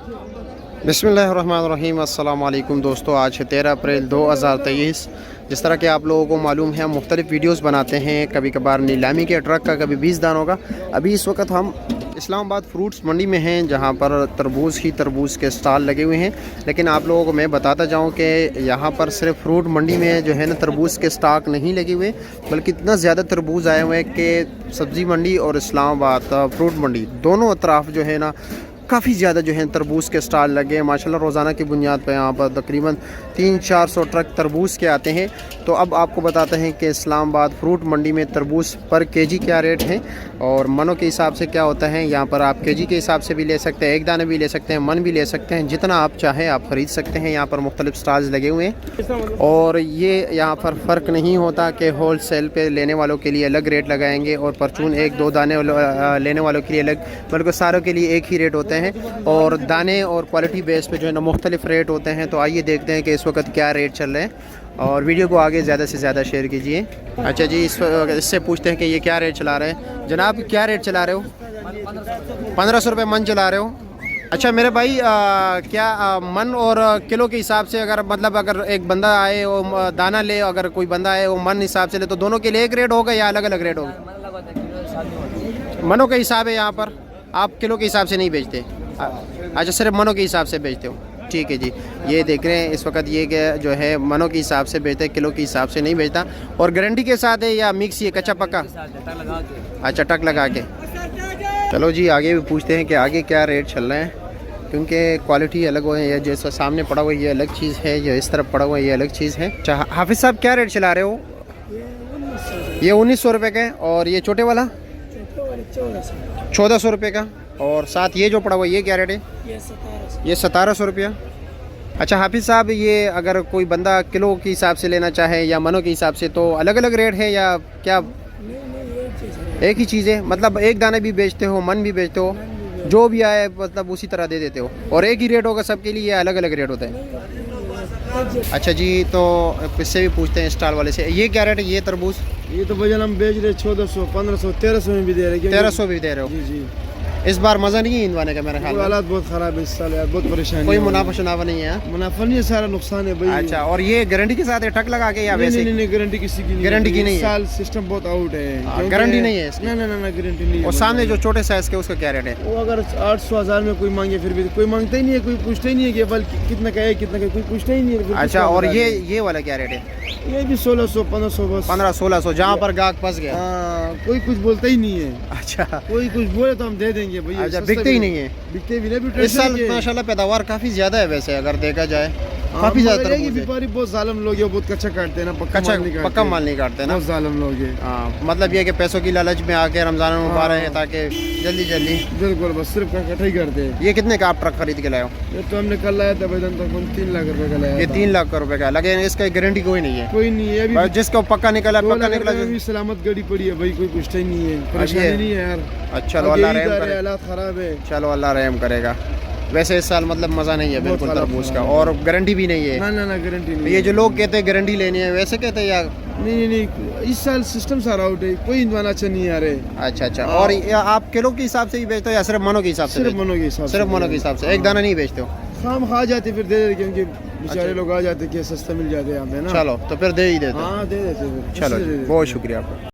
बिस्मिल्लाहिर्रहमानिर्रहीम। अस्सलाम वालेकुम दोस्तों, आज है 13 अप्रैल 2023। जिस तरह के आप लोगों को मालूम है, हम मुख्तलिफ़ वीडियोस बनाते हैं, कभी कभार नीलामी के ट्रक का, कभी 20 दानों का। अभी इस वक्त हम इस्लामाबाद फ्रूट्स मंडी में हैं, जहां पर तरबूज़ के स्टॉल लगे हुए हैं। लेकिन आप लोगों को मैं बताता जाऊं कि यहां पर सिर्फ फ्रूट मंडी में जो है ना तरबूज़ के स्टॉक नहीं लगे हुए, बल्कि इतना ज़्यादा तरबूज़ आए हुए हैं कि सब्ज़ी मंडी और इस्लामाबाद फ्रूट मंडी दोनों अतराफ़ जो है ना काफ़ी ज़्यादा जो है तरबूज़ के स्टॉल लगे हैं। माशाल्लाह रोज़ाना की बुनियाद पर यहाँ पर तकरीबन 300-400 ट्रक तरबूज़ के आते हैं। तो अब आपको बताते हैं कि इस्लामाबाद फ्रूट मंडी में तरबूज़ पर केजी क्या रेट है और मनों के हिसाब से क्या होता है। यहाँ पर आप केजी के हिसाब से भी ले सकते हैं, एक दाने भी ले सकते हैं, मन भी ले सकते हैं, जितना आप चाहें आप ख़रीद सकते हैं। यहाँ पर मुख्तलिफ़ स्टॉल्स लगे हुए हैं और ये यहाँ पर फ़र्क नहीं होता कि होल सेल पर लेने वालों के लिए अलग रेट लगाएँगे और परचून 1-2 दाने लेने वालों के लिए अलग, बल्कि सारों के लिए एक ही रेट होते हैं और दाने और क्वालिटी बेस पे जो है ना मुख्तलिफ रेट होते हैं। तो आइए देखते हैं कि इस वक्त क्या रेट चल रहे हैं और वीडियो को आगे ज़्यादा से ज़्यादा शेयर कीजिए। अच्छा जी, इससे पूछते हैं कि ये क्या रेट चला रहे हैं। जनाब क्या रेट चला रहे हो? 1500 रुपये मन चला रहे हो? अच्छा मेरे भाई, क्या मन और किलो के हिसाब से अगर मतलब अगर एक बंदा आए वो दाना ले, अगर कोई बंदा आए वो मन हिसाब से ले, तो दोनों के लिए एक रेट होगा या अलग अलग रेट होगा? मनों के हिसाब है, यहाँ पर आप किलो के हिसाब से नहीं बेचते? अच्छा, सिर्फ मनों के हिसाब से बेचते हो, ठीक है जी। ये देख रहे हैं इस वक्त ये कि जो है मनों के हिसाब से बेचते हैं, किलो के हिसाब से नहीं बेचता। और गारंटी के साथ है या मिक्स, ये कच्चा पक्का? अच्छा, टक लगा के। चलो जी आगे भी पूछते हैं कि आगे क्या रेट चल रहे हैं, क्योंकि क्वालिटी अलग हो है। या जैसा सामने पड़ा हुआ ये अलग चीज़ है, या इस तरफ पड़ा हुआ ये अलग चीज़ है। अच्छा हाफिज़ साहब क्या रेट चला रहे हो? ये 1900 रुपये का है। और ये छोटे वाला 1400 रुपये का। और साथ ये जो पड़ा हुआ ये क्या रेट है? ये 1700 रुपया। अच्छा हाफिज़ साहब, ये अगर कोई बंदा किलो के हिसाब से लेना चाहे या मनों के हिसाब से, तो अलग अलग रेट है या क्या? एक ही चीज़ है, मतलब एक दाने भी बेचते हो, मन भी बेचते हो, जो भी आए मतलब उसी तरह दे देते हो और एक ही रेट होगा सबके लिए या अलग अलग रेट होता है? अच्छा जी, तो इससे भी पूछते हैं स्टॉल वाले से, ये क्या रेट है ये तरबूज? ये तो भजन हम बेच रहे 1400, 1500, 1300 में भी दे रहे हैं। 1300 भी दे रहे हो? जी जी। इस बार मज़ा नहीं है इंदवाने का मेरे ख्याल में। हालात बहुत ख़राब है इस साल यार, बहुत परेशानी। कोई मुनाफा शुनाफा नहीं है? मुनाफा नहीं है, सारा नुकसान है भाई। अच्छा, और ये गारंटी के साथ है टक लगा के या वैसे? नहीं, गारंटी किसी की नहीं, गारंटी की नहीं है। साल सिस्टम बहुत आउट है, गारंटी नहीं है इसकी? ना गारंटी नहीं है। और सामने जो छोटे साइज के उसका क्या रेट है? वो अगर 800-1000 में कोई मांगे फिर भी कोई मांगता ही नहीं है, कोई पूछता ही नहीं है कि बल कितना का है, कितना का, कोई पूछता ही नहीं है। अच्छा, और ये वाला क्या रेट है? ये भी 1600, 1500 बस। 1500-1600, जहाँ पर गाहक फंस गया। कोई कुछ बोलता ही नहीं है। अच्छा, कोई कुछ बोले तो हम दे देंगे भैया। अच्छा, बिकते ही नहीं है? बिकते भी नहीं। इस साल माशाल्लाह पैदावार काफ़ी ज़्यादा है वैसे अगर देखा जाए, काफ़ी ज़्यादा तरबूज है। व्यापारी बहुत जालिम लोग हैं, बहुत कच्चा काटते हैं ना, पक्का माल नहीं काटते ना, बहुत जालिम लोग हैं। हाँ, मतलब ये कि पैसों की लालच में आके रमज़ान मुबारक है ताकि जल्दी बिल्कुल, बस सिर्फ इकट्ठा ही करते हैं। ये कितने का आप ट्रक खरीद के लाए हो? ये तो हमने कल लाया था भाई, तक 3 लाख रुपए का लाया। ये 3 लाख रुपए का, लेकिन इसका गारंटी कोई नहीं है? कोई नहीं है अभी, जिसको पक्का निकला अभी सलामत गाड़ी पड़ी है भाई, कोई पूछता ही नहीं है, परेशानी नहीं है यार। अच्छा, अल्लाह रहम करे, हालात खराब है। चलो अल्लाह रहम करेगा। वैसे इस साल मतलब मज़ा नहीं है बिल्कुल तरबूज का, और गारंटी भी नहीं है? ना गारंटी नहीं। ये जो लोग कहते हैं गारंटी लेनी है, वैसे कहते हैं या नहीं, इस साल सिस्टम सारा आउट है, कोई इंतजाम अच्छा नहीं आ रहे। अच्छा, और आप किलो के हिसाब से ही बेचते हो या सिर्फ मनों के हिसाब से? सिर्फ मनों के हिसाब से। सिर्फ मनों के हिसाब से, एक दाना नहीं बेचते हो? शाम खा जाते फिर दे देते, क्योंकि बेचारे लोग आ जाते कि सस्ता मिल जाते यहाँ पे ना। चलो तो फिर दे ही देते। हाँ, दे देते। चलो, बहुत शुक्रिया आपका।